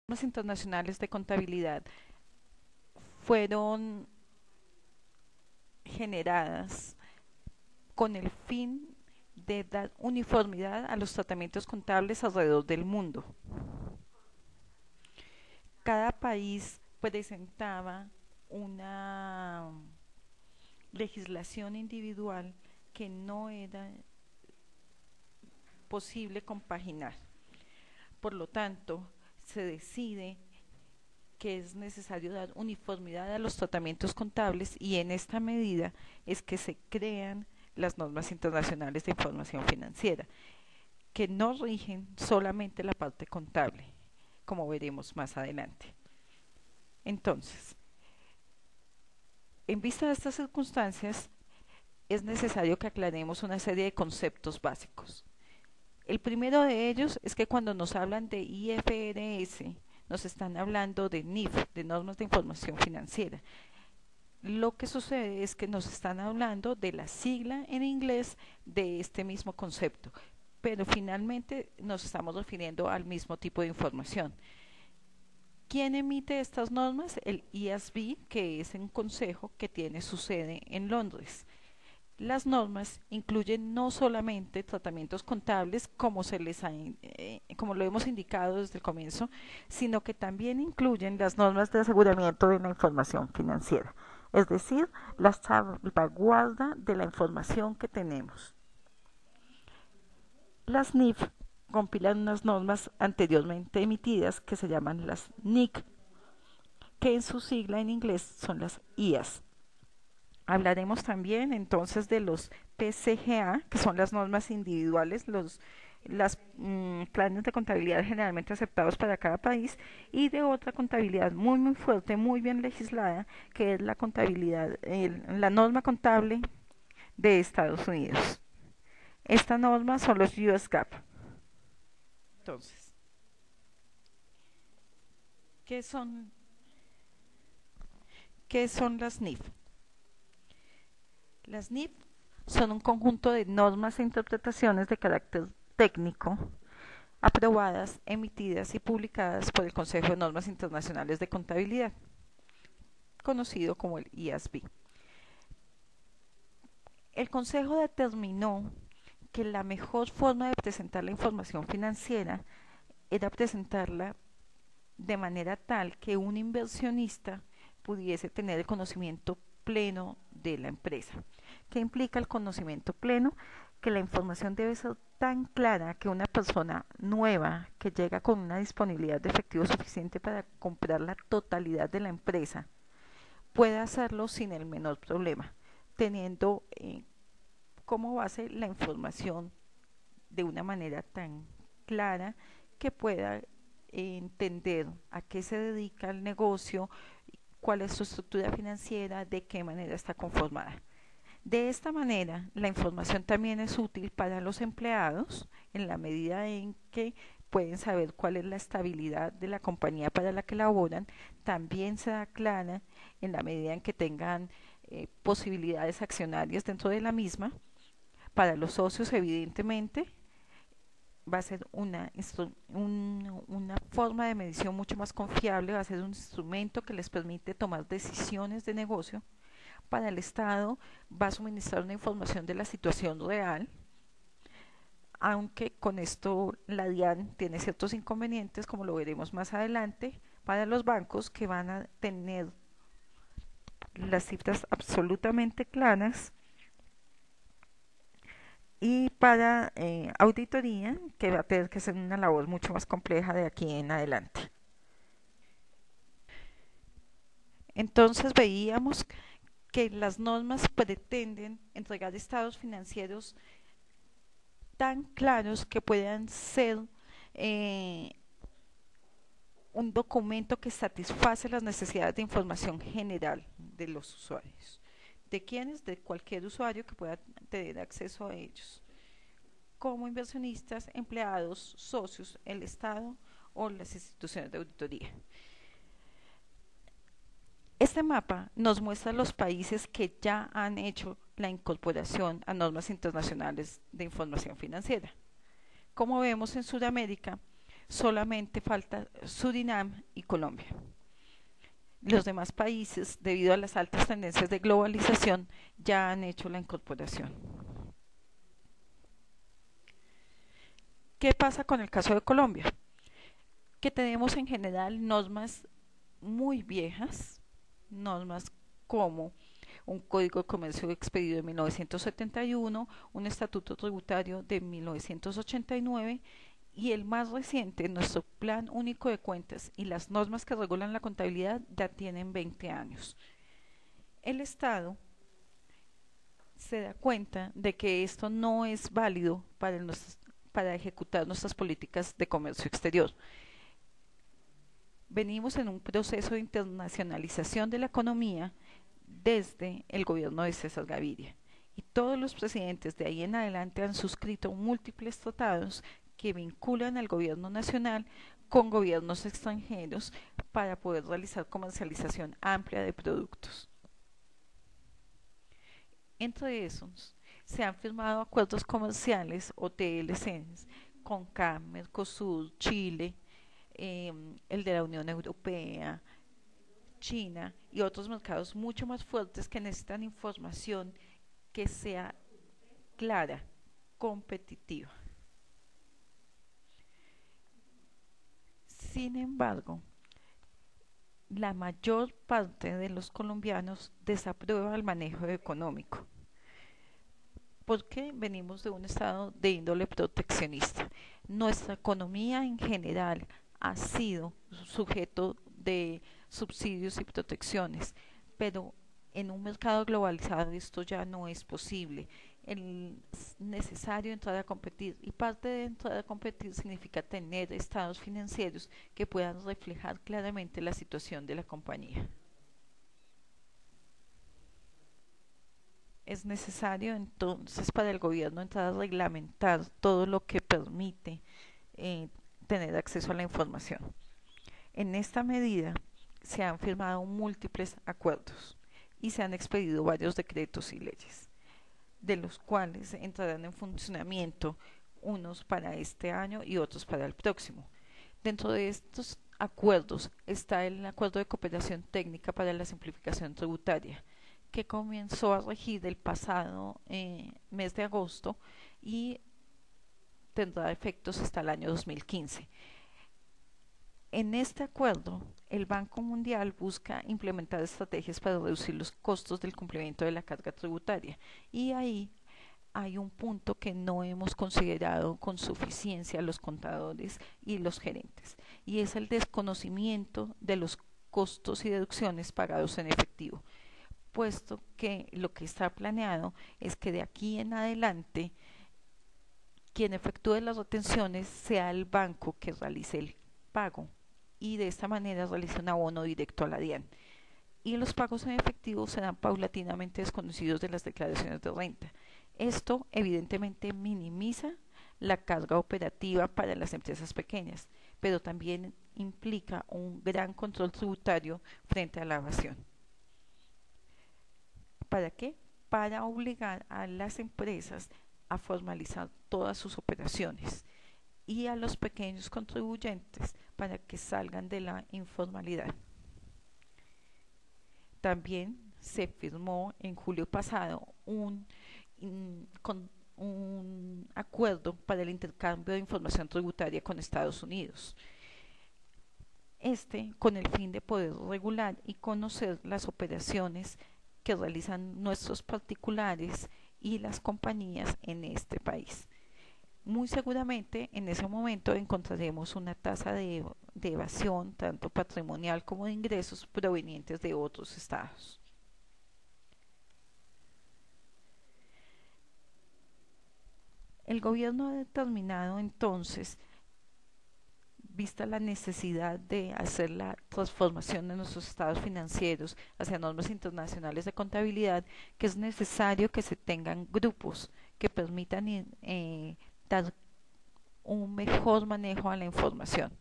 normas internacionales de contabilidad fueron generadas con el fin de dar uniformidad a los tratamientos contables alrededor del mundo. Cada país presentaba una legislación individual que no era posible compaginar. Por lo tanto, se decide que es necesario dar uniformidad a los tratamientos contables y en esta medida es que se crean las normas internacionales de información financiera, que no rigen solamente la parte contable, como veremos más adelante. Entonces, en vista de estas circunstancias, es necesario que aclaremos una serie de conceptos básicos. El primero de ellos es que cuando nos hablan de IFRS, nos están hablando de NIF, de normas de información financiera. Lo que sucede es que nos están hablando de la sigla en inglés de este mismo concepto, pero finalmente nos estamos refiriendo al mismo tipo de información. ¿Quién emite estas normas? El IASB, que es un consejo que tiene su sede en Londres. Las normas incluyen no solamente tratamientos contables como lo hemos indicado desde el comienzo, sino que también incluyen las normas de aseguramiento de la información financiera, es decir, la salvaguarda de la información que tenemos. Las NIF compilan unas normas anteriormente emitidas que se llaman las NIC, que en su sigla en inglés son las IAS. Hablaremos también entonces de los PCGA, que son las normas individuales, las planes de contabilidad generalmente aceptados para cada país, y de otra contabilidad muy fuerte, muy bien legislada, que es la contabilidad, la norma contable de Estados Unidos. Esta norma son los US GAAP. Entonces, ¿qué son, qué son las NIF? Las NIF son un conjunto de normas e interpretaciones de carácter técnico aprobadas, emitidas y publicadas por el Consejo de Normas Internacionales de Contabilidad, conocido como el IASB. El Consejo determinó que la mejor forma de presentar la información financiera era presentarla de manera tal que un inversionista pudiese tener el conocimiento pleno de la empresa. ¿Qué implica el conocimiento pleno? Que la información debe ser tan clara que una persona nueva que llega con una disponibilidad de efectivo suficiente para comprar la totalidad de la empresa pueda hacerlo sin el menor problema, teniendo como base la información de una manera tan clara que pueda entender a qué se dedica el negocio, cuál es su estructura financiera, de qué manera está conformada. De esta manera, la información también es útil para los empleados en la medida en que pueden saber cuál es la estabilidad de la compañía para la que laboran. También se da clara en la medida en que tengan posibilidades accionarias dentro de la misma. Para los socios, evidentemente, va a ser una forma de medición mucho más confiable, va a ser un instrumento que les permite tomar decisiones de negocio. Para el Estado va a suministrar una información de la situación real, aunque con esto la DIAN tiene ciertos inconvenientes, como lo veremos más adelante, para los bancos que van a tener las cifras absolutamente claras, y para auditoría, que va a tener que ser una labor mucho más compleja de aquí en adelante. Entonces veíamos que las normas pretenden entregar estados financieros tan claros que puedan ser un documento que satisface las necesidades de información general de los usuarios. ¿De quiénes? De cualquier usuario que pueda tener acceso a ellos, como inversionistas, empleados, socios, el Estado o las instituciones de auditoría. Este mapa nos muestra los países que ya han hecho la incorporación a normas internacionales de información financiera. Como vemos, en Sudamérica Solamente falta Surinam y Colombia. Los demás países, debido a las altas tendencias de globalización, ya han hecho la incorporación. ¿Qué pasa con el caso de Colombia? Que tenemos en general normas muy viejas, normas como un Código de Comercio expedido en 1971, un Estatuto Tributario de 1989 y el más reciente, nuestro Plan Único de Cuentas y las normas que regulan la contabilidad ya tienen 20 años. El Estado se da cuenta de que esto no es válido para ejecutar nuestras políticas de comercio exterior. Venimos en un proceso de internacionalización de la economía desde el gobierno de César Gaviria y todos los presidentes de ahí en adelante han suscrito múltiples tratados que vinculan al gobierno nacional con gobiernos extranjeros para poder realizar comercialización amplia de productos. Entre esos se han firmado acuerdos comerciales o TLCs con CAM, Mercosur, Chile, el de la Unión Europea, China y otros mercados mucho más fuertes que necesitan información que sea clara, competitiva. Sin embargo, la mayor parte de los colombianos desaprueba el manejo económico porque venimos de un estado de índole proteccionista. Nuestra economía en general ha sido sujeto de subsidios y protecciones, pero en un mercado globalizado esto ya no es posible. Es necesario entrar a competir y parte de entrar a competir significa tener estados financieros que puedan reflejar claramente la situación de la compañía. Es necesario entonces para el gobierno entrar a reglamentar todo lo que permite eh, tener acceso a la información. En esta medida se han firmado múltiples acuerdos y se han expedido varios decretos y leyes, de los cuales entrarán en funcionamiento unos para este año y otros para el próximo. Dentro de estos acuerdos está el Acuerdo de Cooperación Técnica para la Simplificación Tributaria, que comenzó a regir el pasado mes de agosto y tendrá efectos hasta el año 2015. En este acuerdo, el Banco Mundial busca implementar estrategias para reducir los costos del cumplimiento de la carga tributaria y ahí hay un punto que no hemos considerado con suficiencia los contadores y los gerentes y es el desconocimiento de los costos y deducciones pagados en efectivo, puesto que lo que está planeado es que de aquí en adelante quien efectúe las retenciones sea el banco que realice el pago y de esta manera realice un abono directo a la DIAN. Y los pagos en efectivo serán paulatinamente desconocidos de las declaraciones de renta. Esto evidentemente minimiza la carga operativa para las empresas pequeñas, pero también implica un gran control tributario frente a la evasión. ¿Para qué? Para obligar a las empresas a formalizar todas sus operaciones y a los pequeños contribuyentes para que salgan de la informalidad. También se firmó en julio pasado un acuerdo para el intercambio de información tributaria con Estados Unidos. Con el fin de poder regular y conocer las operaciones que realizan nuestros particulares y las compañías en este país. Muy seguramente en ese momento encontraremos una tasa de evasión tanto patrimonial como de ingresos provenientes de otros estados. El gobierno ha determinado entonces, vista la necesidad de hacer la transformación de nuestros estados financieros hacia normas internacionales de contabilidad, que es necesario que se tengan grupos que permitan dar un mejor manejo a la información.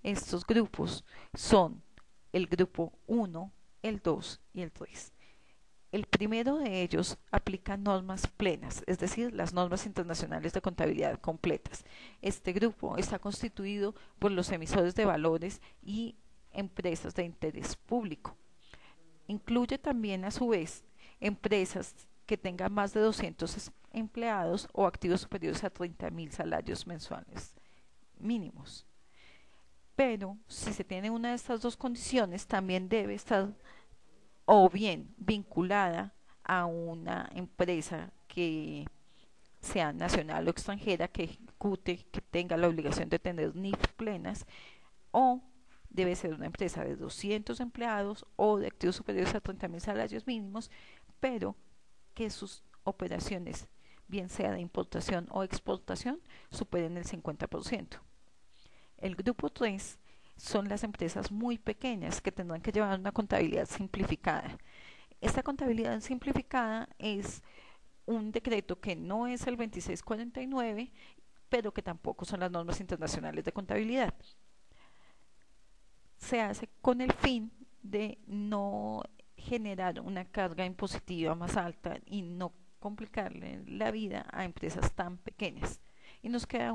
Estos grupos son el grupo 1, el 2 y el 3. El primero de ellos aplica normas plenas, es decir, las normas internacionales de contabilidad completas. Este grupo está constituido por los emisores de valores y empresas de interés público. Incluye también, a su vez, empresas que tengan más de 200 empleados o activos superiores a 30.000 salarios mensuales mínimos. Pero si se tiene una de estas dos condiciones, también debe estar o bien vinculada a una empresa que sea nacional o extranjera, que ejecute, que tenga la obligación de tener NIF plenas, o debe ser una empresa de 200 empleados o de activos superiores a 30.000 salarios mínimos, pero que sus operaciones, bien sea de importación o exportación, superen el 50%. El grupo 3 son las empresas muy pequeñas que tendrán que llevar una contabilidad simplificada. Esta contabilidad simplificada es un decreto que no es el 2649, pero que tampoco son las normas internacionales de contabilidad. Se hace con el fin de no generar una carga impositiva más alta y no complicarle la vida a empresas tan pequeñas. Y nos queda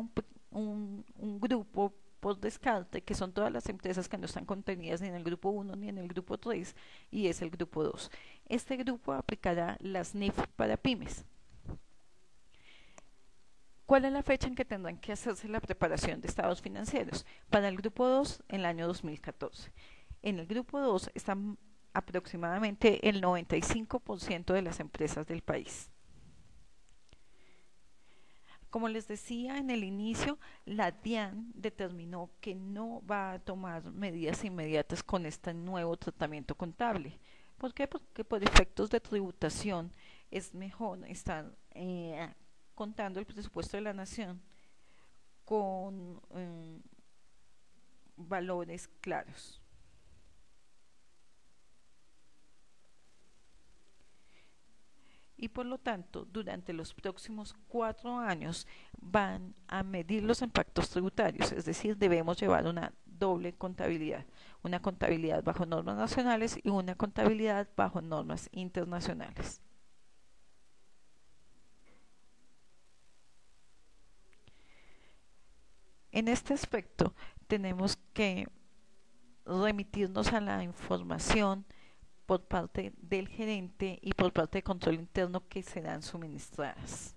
un grupo por descarte, que son todas las empresas que no están contenidas ni en el grupo 1 ni en el grupo 3, y es el grupo 2. Este grupo aplicará las NIF para pymes. ¿Cuál es la fecha en que tendrán que hacerse la preparación de estados financieros? Para el grupo 2, en el año 2014. En el grupo 2 están aproximadamente el 95% de las empresas del país. Como les decía en el inicio, la DIAN determinó que no va a tomar medidas inmediatas con este nuevo tratamiento contable. ¿Por qué? Porque por efectos de tributación es mejor estar contando el presupuesto de la nación con valores claros. Y por lo tanto, durante los próximos 4 años van a medir los impactos tributarios, es decir, debemos llevar una doble contabilidad, una contabilidad bajo normas nacionales y una contabilidad bajo normas internacionales. En este aspecto tenemos que remitirnos a la información por parte del gerente y por parte de control interno que serán suministradas.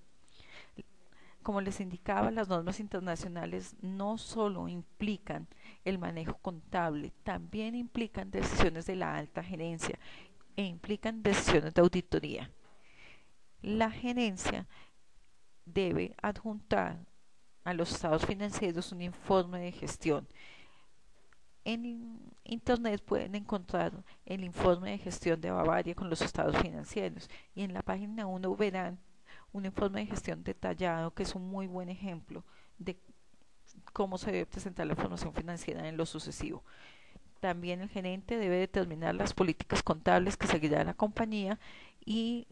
Como les indicaba, las normas internacionales no solo implican el manejo contable, también implican decisiones de la alta gerencia e implican decisiones de auditoría. La gerencia debe adjuntar a los estados financieros un informe de gestión. En internet pueden encontrar el informe de gestión de Bavaria con los estados financieros, y en la página 1 verán un informe de gestión detallado que es un muy buen ejemplo de cómo se debe presentar la información financiera en lo sucesivo. También el gerente debe determinar las políticas contables que seguirá la compañía y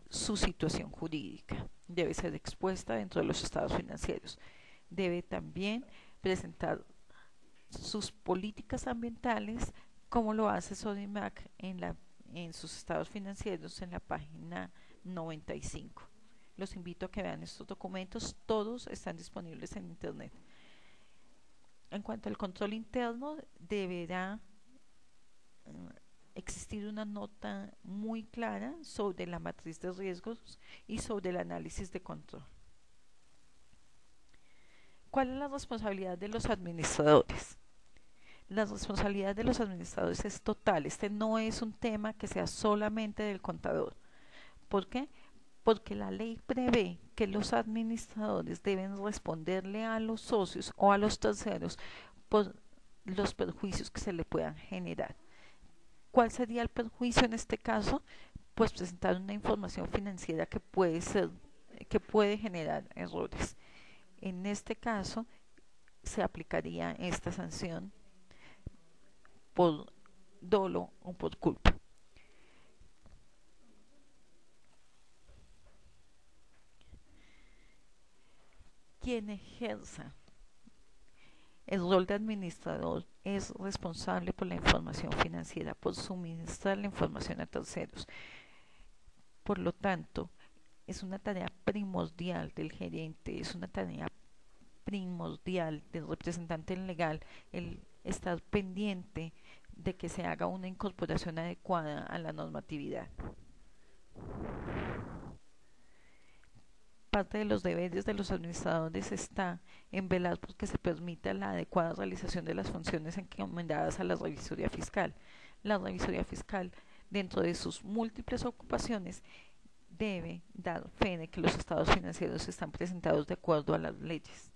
su situación jurídica. Debe ser expuesta dentro de los estados financieros. Debe también presentar sus políticas ambientales, como lo hace Sodimac en sus estados financieros en la página 95. Los invito a que vean estos documentos, todos están disponibles en internet. En cuanto al control interno, deberá existir una nota muy clara sobre la matriz de riesgos y sobre el análisis de control. ¿Cuál es la responsabilidad de los administradores? La responsabilidad de los administradores es total. Este no es un tema que sea solamente del contador. ¿Por qué? Porque la ley prevé que los administradores deben responderle a los socios o a los terceros por los perjuicios que se le puedan generar. ¿Cuál sería el perjuicio en este caso? Pues presentar una información financiera que puede generar errores. En este caso se aplicaría esta sanción por dolo o por culpa. Quien ejerza el rol de administrador es responsable por la información financiera, por suministrar la información a terceros. Por lo tanto, es una tarea primordial del gerente, es una tarea primordial del representante legal el estar pendiente de que se haga una incorporación adecuada a la normatividad. Parte de los deberes de los administradores está en velar por que se permita la adecuada realización de las funciones encomendadas a la revisoría fiscal. La revisoría fiscal, dentro de sus múltiples ocupaciones, debe dar fe de que los estados financieros están presentados de acuerdo a las leyes.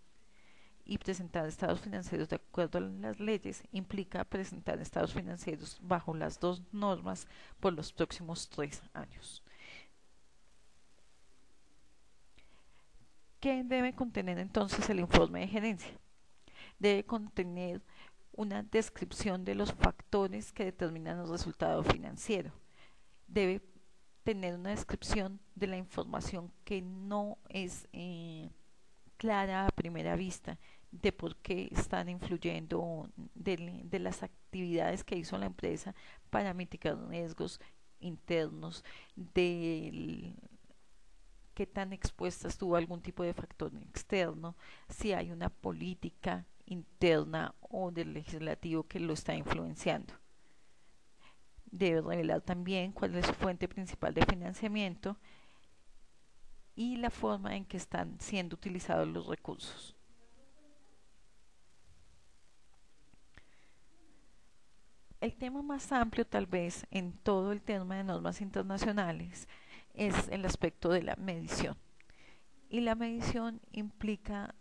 Y presentar estados financieros de acuerdo a las leyes implica presentar estados financieros bajo las dos normas por los próximos 3 años. ¿Qué debe contener entonces el informe de gerencia? Debe contener una descripción de los factores que determinan el resultado financiero. Debe tener una descripción de la información que no es clara a primera vista de por qué están influyendo de las actividades que hizo la empresa para mitigar riesgos internos, del qué tan expuesta estuvo a algún tipo de factor externo, si hay una política interna o del legislativo que lo está influenciando. Debe revelar también cuál es su fuente principal de financiamiento y la forma en que están siendo utilizados los recursos. El tema más amplio tal vez en todo el tema de normas internacionales es el aspecto de la medición. Y la medición implica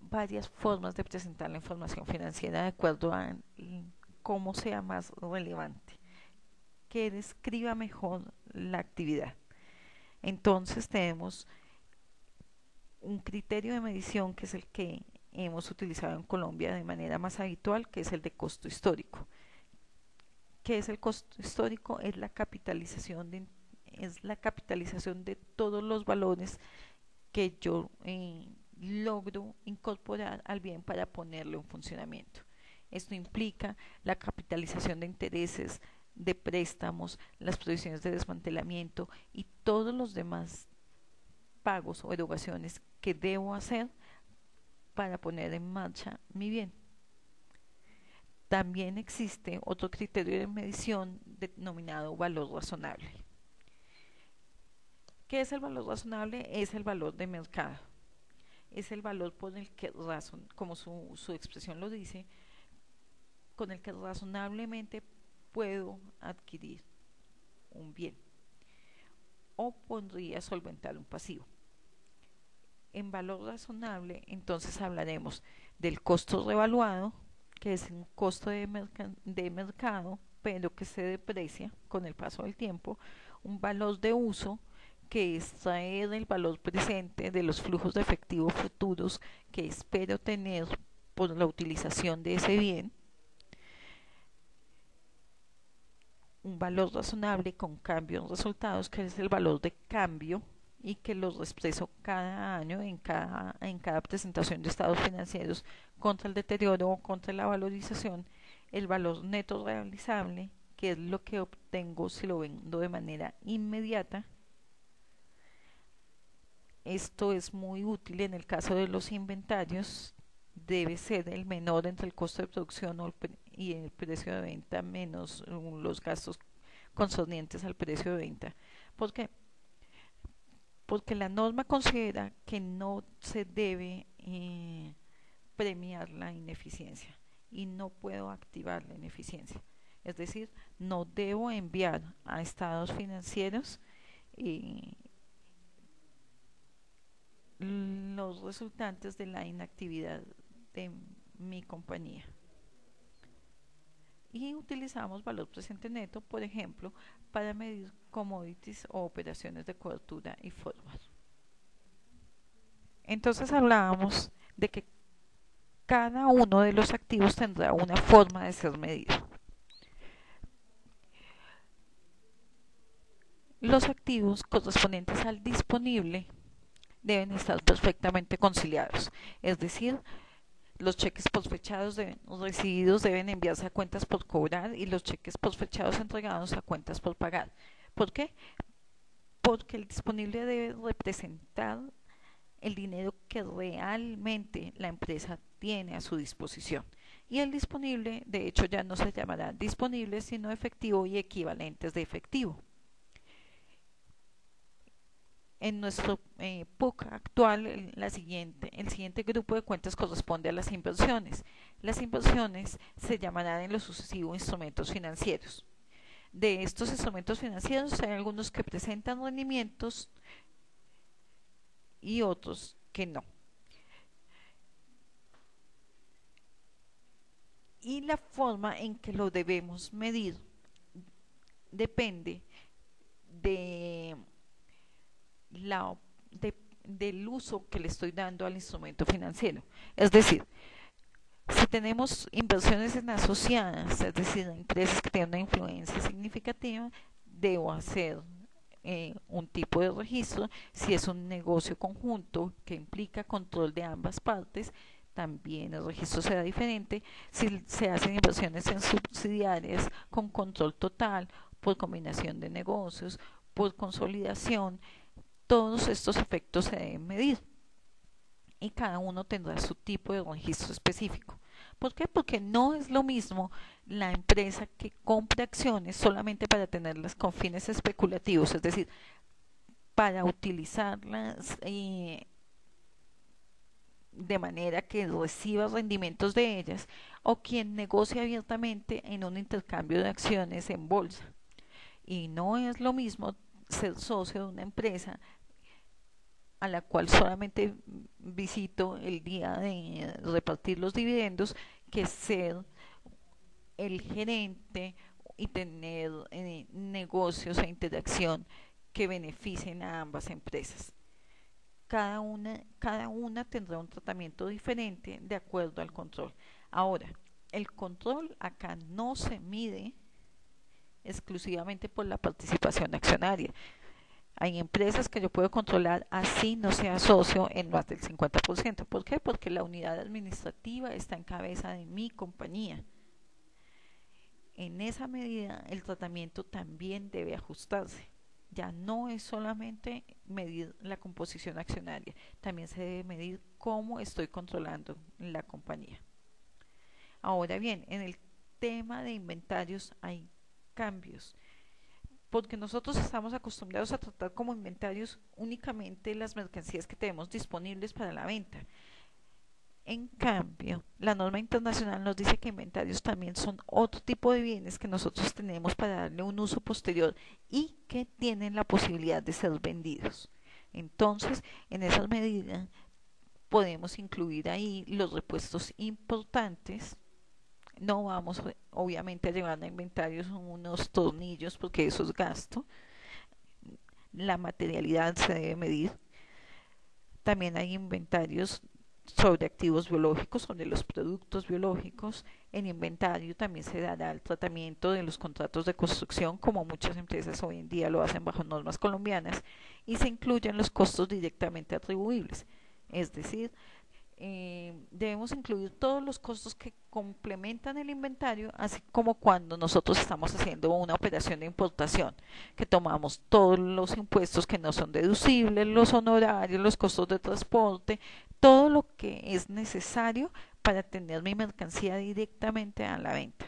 varias formas de presentar la información financiera de acuerdo a cómo sea más relevante, que describa mejor la actividad. Entonces tenemos un criterio de medición que es el que hemos utilizado en Colombia de manera más habitual, que es el de costo histórico. ¿Qué es el costo histórico? Es la capitalización de todos los valores que yo logro incorporar al bien para ponerlo en funcionamiento. Esto implica la capitalización de intereses, de préstamos, las provisiones de desmantelamiento y todos los demás pagos o erogaciones que debo hacer para poner en marcha mi bien. También existe otro criterio de medición denominado valor razonable. ¿Qué es el valor razonable? Es el valor de mercado. Es el valor por el que, como su expresión lo dice, con el que razonablemente puedo adquirir un bien o podría solventar un pasivo. En valor razonable, entonces hablaremos del costo revaluado, que es un costo de mercado, pero que se deprecia con el paso del tiempo, un valor de uso, que es traer el valor presente de los flujos de efectivo futuros que espero tener por la utilización de ese bien, un valor razonable con cambio en resultados, que es el valor de cambio y que los expreso cada año en cada presentación de estados financieros contra el deterioro o contra la valorización, el valor neto realizable, que es lo que obtengo si lo vendo de manera inmediata. Esto es muy útil en el caso de los inventarios, debe ser el menor entre el costo de producción y el precio de venta menos los gastos concernientes al precio de venta. ¿Por qué? Porque la norma considera que no se debe premiar la ineficiencia y no puedo activar la ineficiencia. Es decir, no debo enviar a estados financieros los resultantes de la inactividad de mi compañía. Y utilizamos valor presente neto, por ejemplo, para medir commodities o operaciones de cobertura y forward. Entonces hablábamos de que cada uno de los activos tendrá una forma de ser medido. Los activos correspondientes al disponible deben estar perfectamente conciliados, es decir, los cheques posfechados recibidos deben enviarse a cuentas por cobrar y los cheques posfechados entregados a cuentas por pagar. ¿Por qué? porque el disponible debe representar el dinero que realmente la empresa tiene a su disposición. Y el disponible, de hecho, ya no se llamará disponible, sino efectivo y equivalentes de efectivo. En nuestro PUC actual, el siguiente grupo de cuentas corresponde a las inversiones. Las inversiones se llamarán en lo sucesivo instrumentos financieros. De estos instrumentos financieros hay algunos que presentan rendimientos y otros que no. Y la forma en que lo debemos medir depende de del uso que le estoy dando al instrumento financiero. Es decir, si tenemos inversiones en asociadas, es decir, empresas que tienen una influencia significativa, debo hacer un tipo de registro. Si es un negocio conjunto que implica control de ambas partes, también el registro será diferente. Si se hacen inversiones en subsidiarias con control total, por combinación de negocios, por consolidación, todos estos efectos se deben medir y cada uno tendrá su tipo de registro específico. ¿Por qué? Porque no es lo mismo la empresa que compra acciones solamente para tenerlas con fines especulativos, es decir, para utilizarlas de manera que reciba rendimientos de ellas, o quien negocia abiertamente en un intercambio de acciones en bolsa. Y no es lo mismo ser socio de una empresa a la cual solamente visito el día de repartir los dividendos, que ser el gerente y tener negocios e interacción que beneficien a ambas empresas. Cada una tendrá un tratamiento diferente de acuerdo al control. Ahora, el control acá no se mide exclusivamente por la participación accionaria. Hay empresas que yo puedo controlar así no sea socio en más del 50%. ¿Por qué? Porque la unidad administrativa está en cabeza de mi compañía. En esa medida el tratamiento también debe ajustarse. Ya no es solamente medir la composición accionaria, también se debe medir cómo estoy controlando la compañía. Ahora bien, en el tema de inventarios hay cambios, porque nosotros estamos acostumbrados a tratar como inventarios únicamente las mercancías que tenemos disponibles para la venta. En cambio, la norma internacional nos dice que inventarios también son otro tipo de bienes que nosotros tenemos para darle un uso posterior y que tienen la posibilidad de ser vendidos. Entonces, en esa medida podemos incluir ahí los repuestos importantes. No vamos obviamente a llevar a inventarios unos tornillos porque eso es gasto. La materialidad se debe medir. También hay inventarios sobre activos biológicos, sobre los productos biológicos. En inventario también se dará el tratamiento de los contratos de construcción, como muchas empresas hoy en día lo hacen bajo normas colombianas, y se incluyen los costos directamente atribuibles. Es decir, debemos incluir todos los costos que complementan el inventario, así como cuando nosotros estamos haciendo una operación de importación, que tomamos todos los impuestos que no son deducibles, los honorarios, los costos de transporte, todo lo que es necesario para tener mi mercancía directamente a la venta.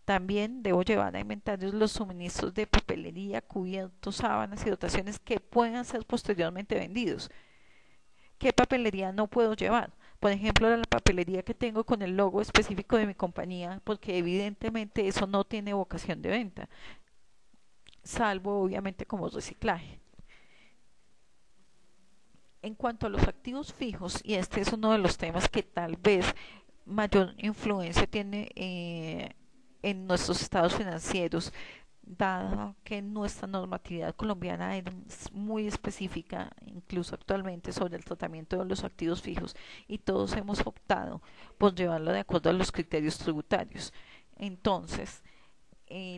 También debo llevar a inventarios los suministros de papelería, cubiertos, sábanas y dotaciones que puedan ser posteriormente vendidos. ¿Qué papelería no puedo llevar? Por ejemplo, la papelería que tengo con el logo específico de mi compañía, porque evidentemente eso no tiene vocación de venta, salvo obviamente como reciclaje. En cuanto a los activos fijos, y este es uno de los temas que tal vez mayor influencia tiene en nuestros estados financieros, dado que nuestra normatividad colombiana es muy específica, incluso actualmente, sobre el tratamiento de los activos fijos, y todos hemos optado por llevarlo de acuerdo a los criterios tributarios. Entonces,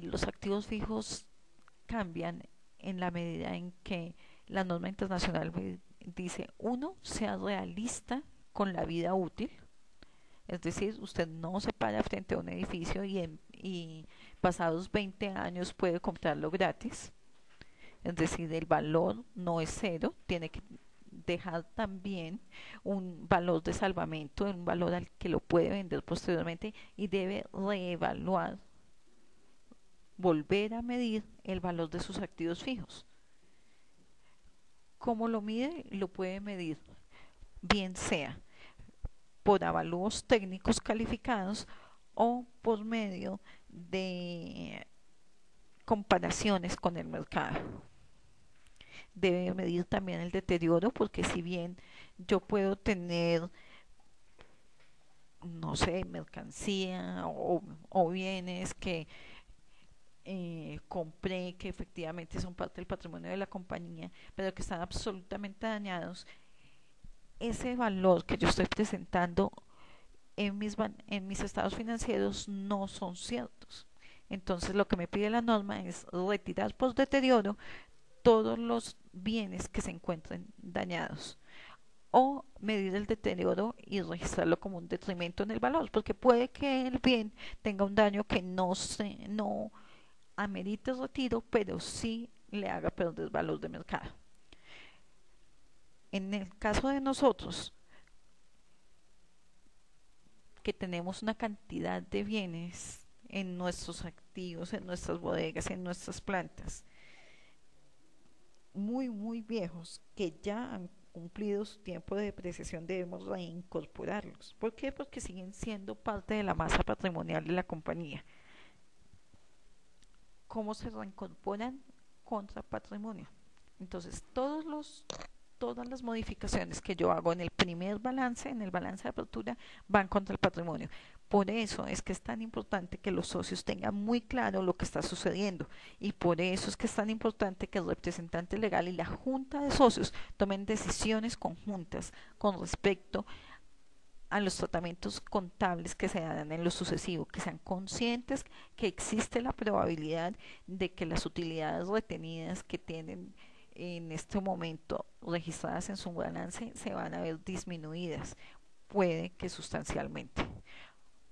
los activos fijos cambian en la medida en que la norma internacional dice, uno, sea realista con la vida útil. Es decir, usted no se para frente a un edificio y pasados 20 años puede comprarlo gratis. es decir, el valor no es cero, tiene que dejar también un valor de salvamento, un valor al que lo puede vender posteriormente y debe reevaluar, volver a medir el valor de sus activos fijos. ¿Cómo lo mide? Lo puede medir bien sea por avalúos técnicos calificados o por medio de comparaciones con el mercado. Debe medir también el deterioro, porque si bien yo puedo tener, no sé, mercancía o bienes que compré, que efectivamente son parte del patrimonio de la compañía, pero que están absolutamente dañados, ese valor que yo estoy presentando en mis estados financieros no son ciertos. Entonces lo que me pide la norma es retirar por deterioro todos los bienes que se encuentren dañados o medir el deterioro y registrarlo como un detrimento en el valor, porque puede que el bien tenga un daño que no amerite el retiro, pero sí le haga perder valor de mercado. En el caso de nosotros, que tenemos una cantidad de bienes en nuestros activos, en nuestras bodegas, en nuestras plantas, muy viejos, que ya han cumplido su tiempo de depreciación, debemos reincorporarlos. ¿Por qué? Porque siguen siendo parte de la masa patrimonial de la compañía. ¿Cómo se reincorporan? Contra patrimonio. Entonces, todas las modificaciones que yo hago en el primer balance, en el balance de apertura, van contra el patrimonio. Por eso es que es tan importante que los socios tengan muy claro lo que está sucediendo, y por eso es que es tan importante que el representante legal y la junta de socios tomen decisiones conjuntas con respecto a los tratamientos contables que se dan en lo sucesivo, que sean conscientes que existe la probabilidad de que las utilidades retenidas que tienen en este momento registradas en su balance se van a ver disminuidas, puede que sustancialmente.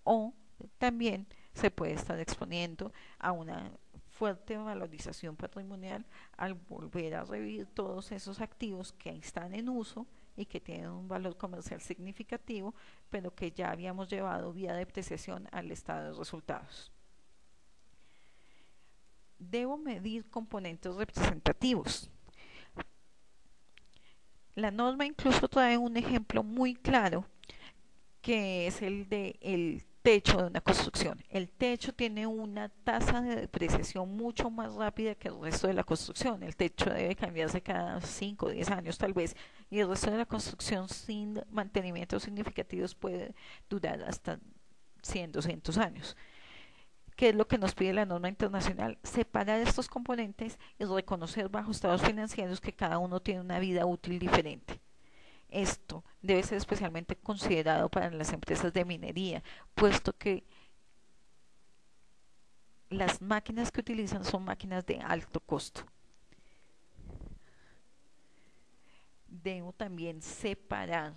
O también se puede estar exponiendo a una fuerte valorización patrimonial al volver a revivir todos esos activos que están en uso y que tienen un valor comercial significativo, pero que ya habíamos llevado vía depreciación al estado de resultados. Debo medir componentes representativos. La norma incluso trae un ejemplo muy claro, que es el de el techo de una construcción. El techo tiene una tasa de depreciación mucho más rápida que el resto de la construcción. El techo debe cambiarse cada 5 o 10 años tal vez, y el resto de la construcción sin mantenimientos significativos puede durar hasta 100, 200 años. ¿Qué es lo que nos pide la norma internacional? Separar estos componentes y reconocer bajo estados financieros que cada uno tiene una vida útil diferente. Esto debe ser especialmente considerado para las empresas de minería, puesto que las máquinas que utilizan son máquinas de alto costo. Debo también separar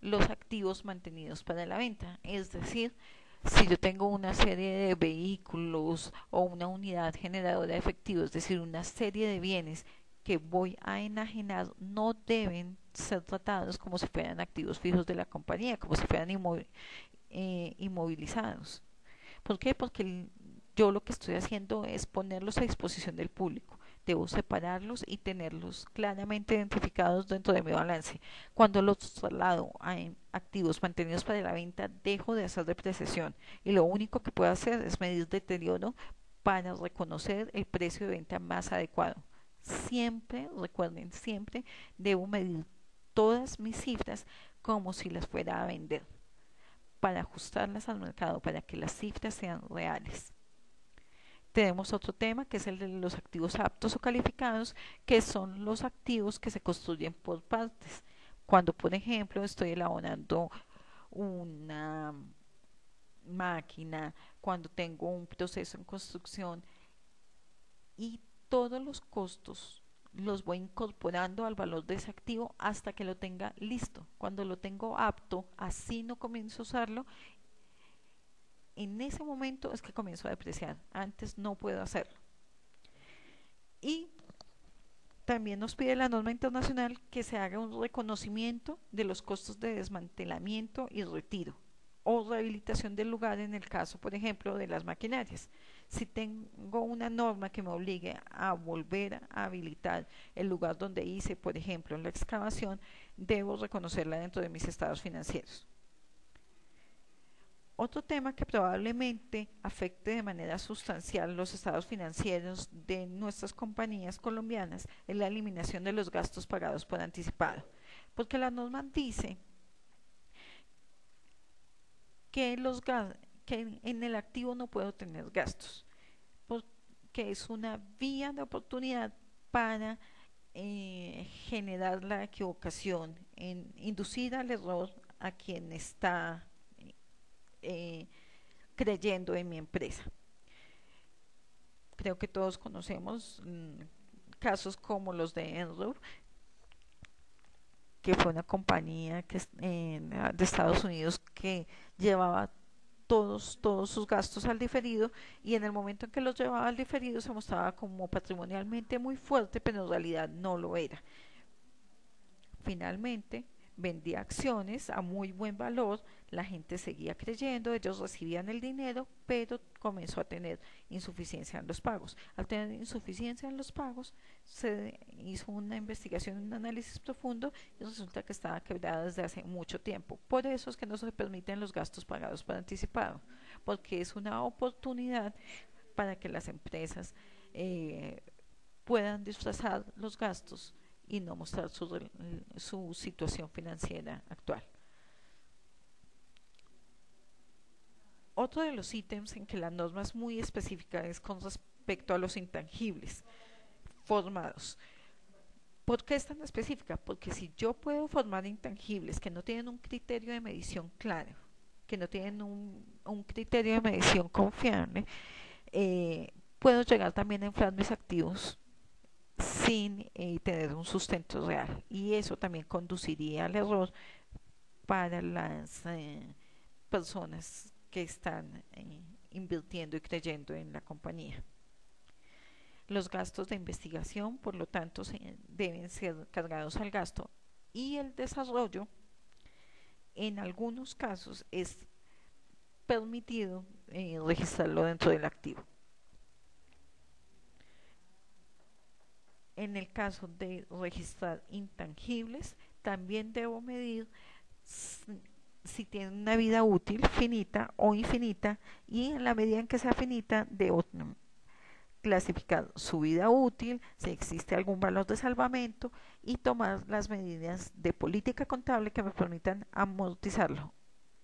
los activos mantenidos para la venta, es decir, si yo tengo una serie de vehículos o una unidad generadora de efectivo, es decir, una serie de bienes que voy a enajenar, no deben ser tratados como si fueran activos fijos de la compañía, como si fueran inmovilizados. ¿Por qué? Porque yo lo que estoy haciendo es ponerlos a disposición del público. Debo separarlos y tenerlos claramente identificados dentro de mi balance. Cuando los traslado a activos mantenidos para la venta, dejo de hacer depreciación y lo único que puedo hacer es medir deterioro para reconocer el precio de venta más adecuado. Siempre, recuerden, siempre debo medir todas mis cifras como si las fuera a vender, para ajustarlas al mercado, para que las cifras sean reales. Tenemos otro tema que es el de los activos aptos o calificados, que son los activos que se construyen por partes. Cuando, por ejemplo, estoy elaborando una máquina, cuando tengo un proceso en construcción, y todos los costos los voy incorporando al valor de ese activo hasta que lo tenga listo. Cuando lo tengo apto, así no comienzo a usarlo, en ese momento es que comienzo a depreciar. Antes no puedo hacerlo. Y También nos pide la norma internacional que se haga un reconocimiento de los costos de desmantelamiento y retiro o rehabilitación del lugar en el caso, por ejemplo, de las maquinarias. Si tengo una norma que me obligue a volver a habilitar el lugar donde hice, por ejemplo, la excavación, debo reconocerla dentro de mis estados financieros. Otro tema que probablemente afecte de manera sustancial los estados financieros de nuestras compañías colombianas es la eliminación de los gastos pagados por anticipado, porque la norma dice que, que en el activo no puedo tener gastos, porque es una vía de oportunidad para generar la equivocación, en inducir al error a quien está eh, creyendo en mi empresa. Creo que todos conocemos casos como los de Enron, que fue una compañía de Estados Unidos que llevaba todos sus gastos al diferido, y en el momento en que los llevaba al diferido se mostraba como patrimonialmente muy fuerte, pero en realidad no lo era. Finalmente vendía acciones a muy buen valor, la gente seguía creyendo, ellos recibían el dinero, pero comenzó a tener insuficiencia en los pagos. Al tener insuficiencia en los pagos, se hizo una investigación, un análisis profundo, y resulta que estaba quebrada desde hace mucho tiempo. Por eso es que no se permiten los gastos pagados por anticipado, porque es una oportunidad para que las empresas puedan disfrazar los gastos y no mostrar su situación financiera actual. Otro de los ítems en que la norma es muy específica es con respecto a los intangibles formados. ¿Por qué es tan específica? Porque si yo puedo formar intangibles que no tienen un criterio de medición claro, que no tienen un criterio de medición confiable, puedo llegar también a inflar mis activos sin tener un sustento real, y eso también conduciría al error para las personas que están invirtiendo y creyendo en la compañía. Los gastos de investigación, por lo tanto, deben ser cargados al gasto, y el desarrollo en algunos casos es permitido registrarlo dentro del activo. En el caso de registrar intangibles, también debo medir si tienen una vida útil finita o infinita, y en la medida en que sea finita debo clasificar su vida útil, si existe algún valor de salvamento, y tomar las medidas de política contable que me permitan amortizarlo.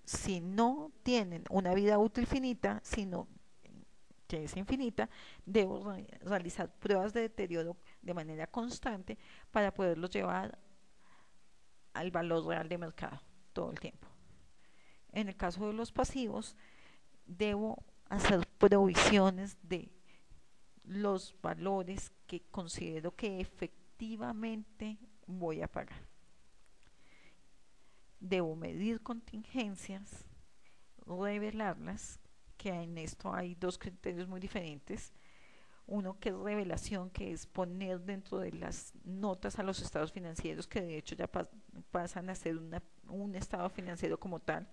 Si no tienen una vida útil finita, sino que es infinita, debo realizar pruebas de deterioro de manera constante para poderlos llevar al valor real de mercado todo el tiempo. En el caso de los pasivos, debo hacer provisiones de los valores que considero que efectivamente voy a pagar. Debo medir contingencias, revelarlas, que en esto hay dos criterios muy diferentes. Uno que es revelación, que es poner dentro de las notas a los estados financieros, que de hecho ya pasan a ser un estado financiero como tal,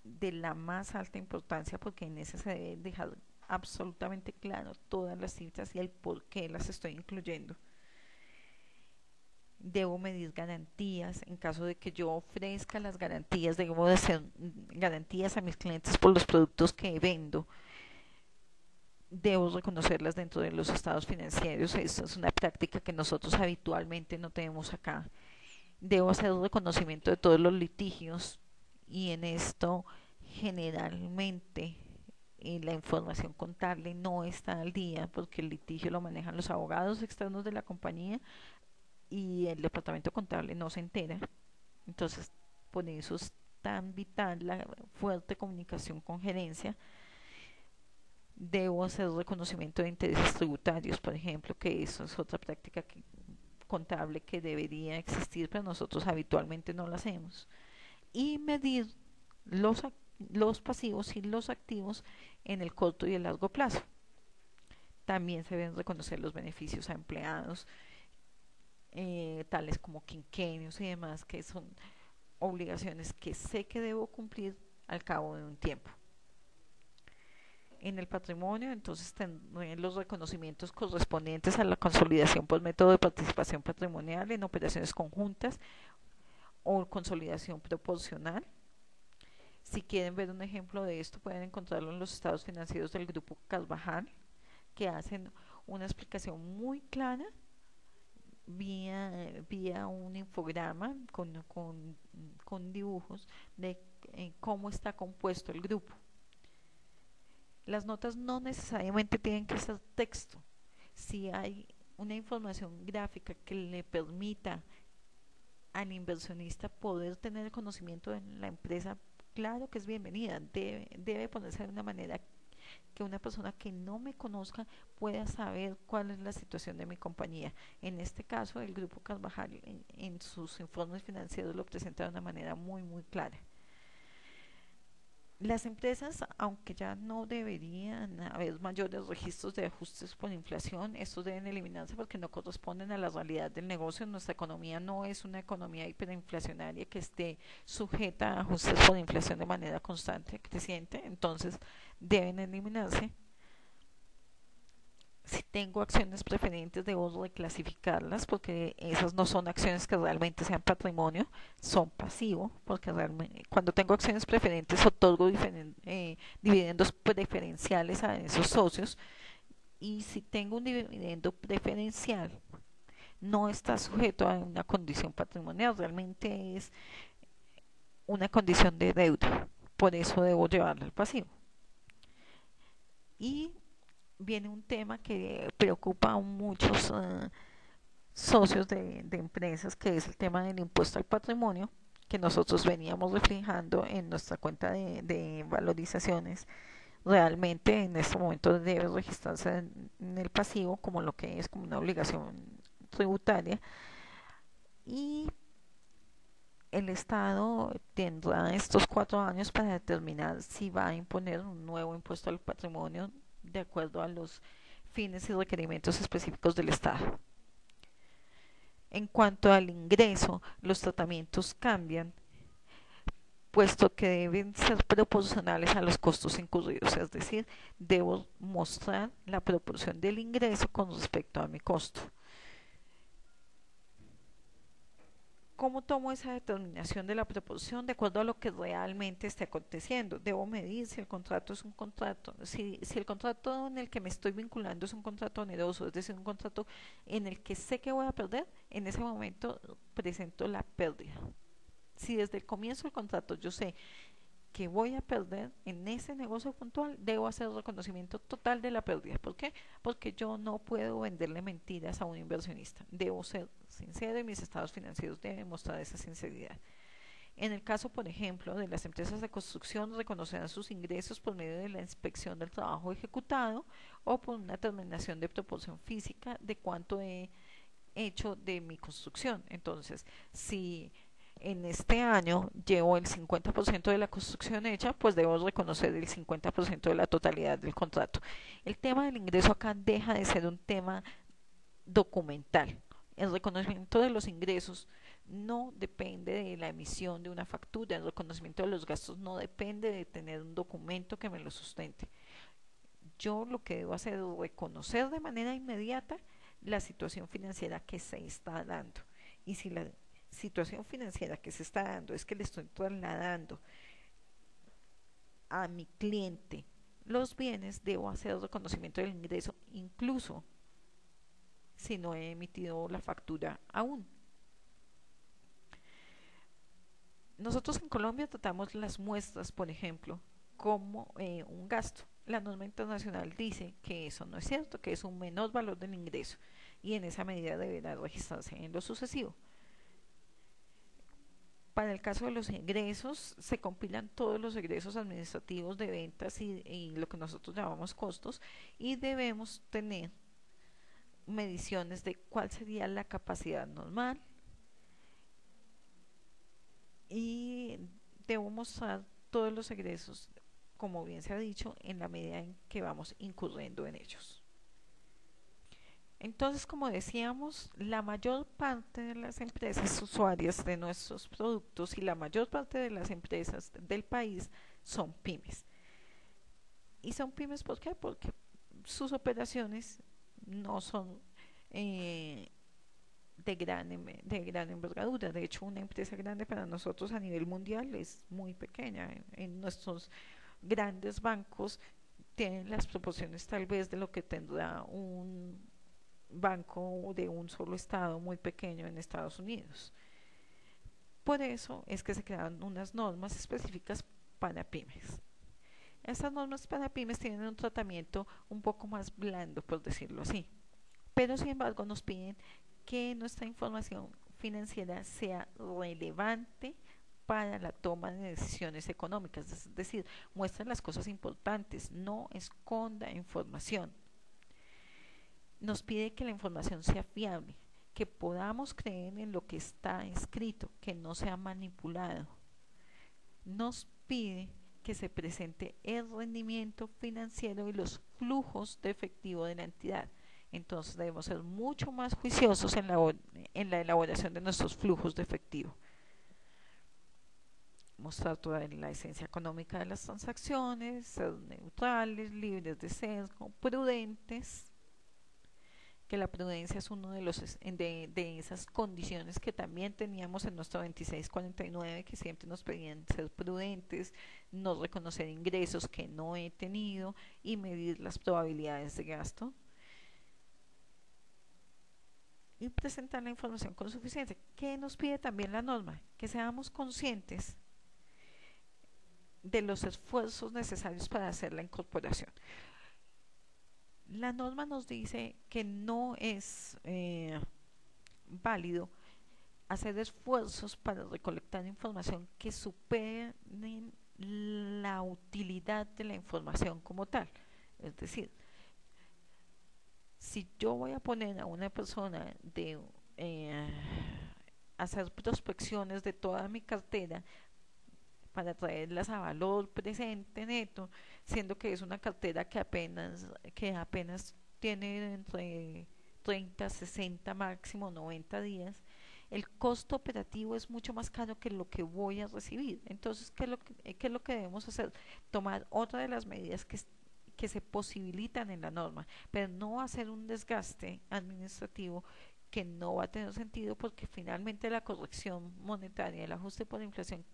de la más alta importancia, porque en ese se debe dejar absolutamente claro todas las cifras y el por qué las estoy incluyendo. Debo medir garantías, en caso de que yo ofrezca las garantías, debo de hacer garantías a mis clientes por los productos que vendo. Debo reconocerlas dentro de los estados financieros, esa es una práctica que nosotros habitualmente no tenemos acá. Debo hacer el reconocimiento de todos los litigios, y en esto generalmente la información contable no está al día, porque el litigio lo manejan los abogados externos de la compañía y el departamento contable no se entera. Entonces, por eso es tan vital la fuerte comunicación con gerencia. Debo hacer reconocimiento de intereses tributarios, por ejemplo, que eso es otra práctica contable que debería existir, pero nosotros habitualmente no lo hacemos. Y medir los pasivos y los activos en el corto y el largo plazo. También se deben reconocer los beneficios a empleados, tales como quinquenios y demás, que son obligaciones que sé que debo cumplir al cabo de un tiempo. En el patrimonio, entonces tendré los reconocimientos correspondientes a la consolidación por método de participación patrimonial en operaciones conjuntas o consolidación proporcional. Si quieren ver un ejemplo de esto, pueden encontrarlo en los estados financieros del Grupo Carvajal, que hacen una explicación muy clara vía un infograma con dibujos de cómo está compuesto el grupo. Las notas no necesariamente tienen que ser texto. Si hay una información gráfica que le permita al inversionista poder tener conocimiento de la empresa, claro que es bienvenida. Debe ponerse de una manera que una persona que no me conozca pueda saber cuál es la situación de mi compañía. En este caso, el Grupo Carvajal en sus informes financieros lo presenta de una manera muy clara. Las empresas, aunque ya no deberían haber mayores registros de ajustes por inflación, estos deben eliminarse porque no corresponden a la realidad del negocio. Nuestra economía no es una economía hiperinflacionaria que esté sujeta a ajustes por inflación de manera constante, creciente, entonces deben eliminarse. Si tengo acciones preferentes, debo reclasificarlas porque esas no son acciones que realmente sean patrimonio, son pasivo, porque realmente cuando tengo acciones preferentes otorgo dividendos preferenciales a esos socios, y si tengo un dividendo preferencial no está sujeto a una condición patrimonial, realmente es una condición de deuda, por eso debo llevarla al pasivo. Y viene un tema que preocupa a muchos socios de empresas, que es el tema del impuesto al patrimonio, que nosotros veníamos reflejando en nuestra cuenta de valorizaciones. Realmente en este momento debe registrarse en el pasivo como lo que es como una obligación tributaria, y el Estado tendrá estos 4 años para determinar si va a imponer un nuevo impuesto al patrimonio de acuerdo a los fines y requerimientos específicos del Estado. En cuanto al ingreso, los tratamientos cambian, puesto que deben ser proporcionales a los costos incurridos, es decir, debo mostrar la proporción del ingreso con respecto a mi costo. ¿Cómo tomo esa determinación de la proporción? De acuerdo a lo que realmente esté aconteciendo. Debo medir si el contrato es un contrato, si el contrato en el que me estoy vinculando es un contrato oneroso, es decir, un contrato en el que sé que voy a perder, en ese momento presento la pérdida. Si desde el comienzo del contrato yo sé que voy a perder en ese negocio puntual, debo hacer reconocimiento total de la pérdida. ¿Por qué? Porque yo no puedo venderle mentiras a un inversionista. Debo ser sincero y mis estados financieros deben mostrar esa sinceridad. En el caso, por ejemplo, de las empresas de construcción, reconocerán sus ingresos por medio de la inspección del trabajo ejecutado o por una determinación de proporción física de cuánto he hecho de mi construcción. Entonces, si en este año llevo el 50% de la construcción hecha, pues debo reconocer el 50% de la totalidad del contrato. El tema del ingreso acá deja de ser un tema documental. El reconocimiento de los ingresos no depende de la emisión de una factura, el reconocimiento de los gastos no depende de tener un documento que me lo sustente. Yo lo que debo hacer es reconocer de manera inmediata la situación financiera que se está dando. Y si la situación financiera que se está dando es que le estoy trasladando a mi cliente los bienes, debo hacer el reconocimiento del ingreso incluso si no he emitido la factura aún. Nosotros en Colombia tratamos las muestras, por ejemplo, como un gasto. La norma internacional dice que eso no es cierto, que es un menor valor del ingreso, y en esa medida deberá registrarse en lo sucesivo. Para el caso de los egresos, se compilan todos los egresos administrativos de ventas y lo que nosotros llamamos costos, y debemos tener mediciones de cuál sería la capacidad normal, y debo mostrar todos los egresos, como bien se ha dicho, en la medida en que vamos incurriendo en ellos. Entonces, como decíamos, la mayor parte de las empresas usuarias de nuestros productos y la mayor parte de las empresas del país son pymes. ¿Y son pymes por qué? Porque sus operaciones no son eh, de gran envergadura. De hecho, una empresa grande para nosotros a nivel mundial es muy pequeña. En nuestros grandes bancos tienen las proporciones tal vez de lo que tendrá un banco de un solo estado muy pequeño en Estados Unidos. Por eso es que se crearon unas normas específicas para pymes. Estas normas para pymes tienen un tratamiento un poco más blando, por decirlo así, pero sin embargo nos piden que nuestra información financiera sea relevante para la toma de decisiones económicas, es decir, muestra las cosas importantes, no esconda información. Nos pide que la información sea fiable, que podamos creer en lo que está escrito, que no sea manipulado. Nos pide que se presente el rendimiento financiero y los flujos de efectivo de la entidad. Entonces debemos ser mucho más juiciosos en la elaboración de nuestros flujos de efectivo. Mostrar toda la esencia económica de las transacciones, ser neutrales, libres de sesgo, prudentes, que la prudencia es uno de de esas condiciones que también teníamos en nuestro 2649, que siempre nos pedían ser prudentes, no reconocer ingresos que no he tenido y medir las probabilidades de gasto y presentar la información con suficiencia. ¿Qué nos pide también la norma? Que seamos conscientes de los esfuerzos necesarios para hacer la incorporación. La norma nos dice que no es válido hacer esfuerzos para recolectar información que superen la utilidad de la información como tal. Es decir, si yo voy a poner a una persona de hacer prospecciones de toda mi cartera para traerlas a valor presente neto, siendo que es una cartera que apenas tiene entre 30, 60, máximo 90 días, el costo operativo es mucho más caro que lo que voy a recibir. Entonces, qué es lo que debemos hacer? Tomar otra de las medidas que se posibilitan en la norma, pero no hacer un desgaste administrativo que no va a tener sentido porque finalmente la corrección monetaria, el ajuste por inflación,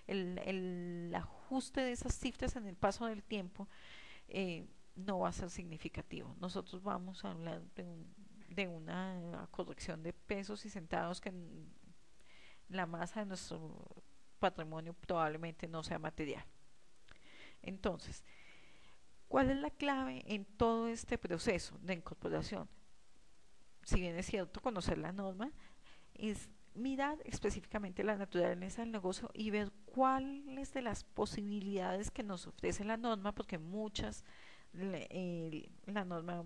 el ajuste de esas cifras en el paso del tiempo no va a ser significativo. Nosotros vamos a hablar de una corrección de pesos y centavos que en la masa de nuestro patrimonio probablemente no sea material. Entonces, ¿cuál es la clave en todo este proceso de incorporación? Si bien es cierto conocer la norma, es mirar específicamente la naturaleza del negocio y ver cuáles de las posibilidades que nos ofrece la norma, porque muchas, la norma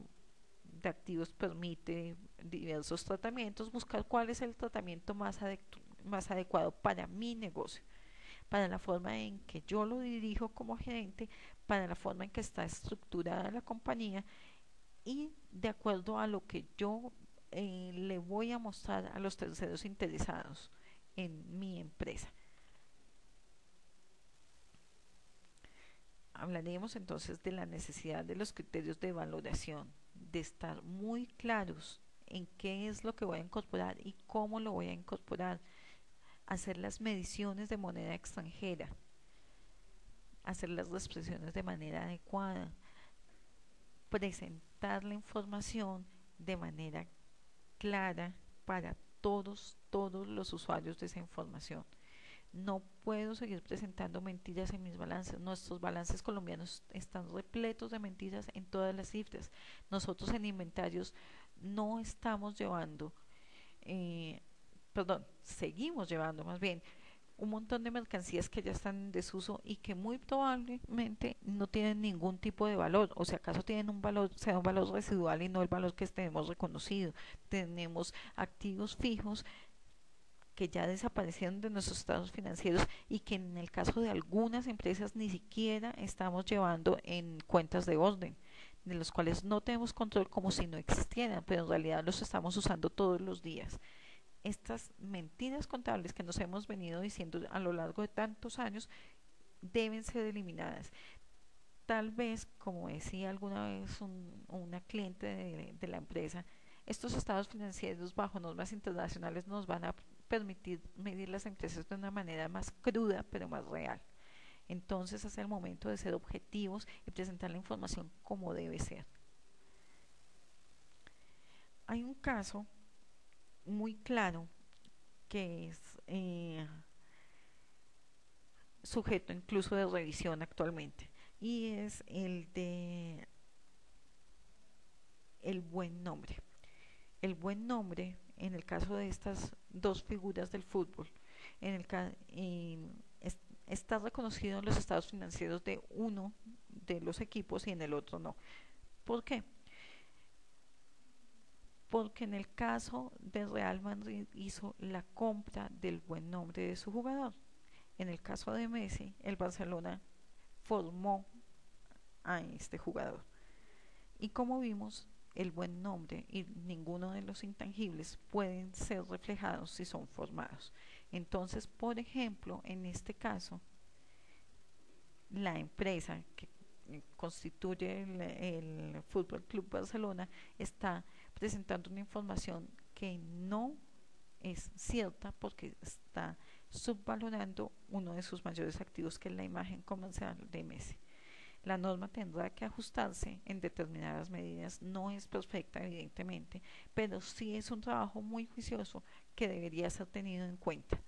de activos permite diversos tratamientos, buscar cuál es el tratamiento más adecuado para mi negocio, para la forma en que yo lo dirijo como gerente, para la forma en que está estructurada la compañía y de acuerdo a lo que yo le voy a mostrar a los terceros interesados en mi empresa. Hablaremos entonces de la necesidad de los criterios de valoración, de estar muy claros en qué es lo que voy a incorporar y cómo lo voy a incorporar, hacer las mediciones de moneda extranjera, hacer las expresiones de manera adecuada, presentar la información de manera clara para todos los usuarios de esa información. No puedo seguir presentando mentiras en mis balances. Nuestros balances colombianos están repletos de mentiras en todas las cifras. Nosotros en inventarios no estamos llevando, seguimos llevando más bien un montón de mercancías que ya están en desuso y que muy probablemente no tienen ningún tipo de valor, o si acaso tienen un valor, sea un valor residual y no el valor que tenemos reconocido. Tenemos activos fijos que ya desaparecieron de nuestros estados financieros y que en el caso de algunas empresas ni siquiera estamos llevando en cuentas de orden. de los cuales no tenemos control como si no existieran, pero en realidad los estamos usando todos los días. Estas mentiras contables que nos hemos venido diciendo a lo largo de tantos años deben ser eliminadas. Tal vez, como decía alguna vez una cliente de la empresa, estos estados financieros bajo normas internacionales nos van a permitir medir las empresas de una manera más cruda pero más real. Entonces es el momento de ser objetivos y presentar la información como debe ser. Hay un caso muy claro que es sujeto incluso de revisión actualmente y es el de el buen nombre. El buen nombre, en el caso de estas dos figuras del fútbol, en el está reconocido en los estados financieros de uno de los equipos y en el otro no. ¿Por qué? Porque en el caso de Real Madrid hizo la compra del buen nombre de su jugador. En el caso de Messi, el Barcelona formó a este jugador. Y como vimos, el buen nombre y ninguno de los intangibles pueden ser reflejados si son formados. Entonces, por ejemplo, en este caso, la empresa que constituye el Fútbol Club Barcelona está presentando una información que no es cierta porque está subvalorando uno de sus mayores activos, que es la imagen comercial de Messi. La norma tendrá que ajustarse en determinadas medidas, no es perfecta evidentemente, pero sí es un trabajo muy juicioso que debería ser tenido en cuenta.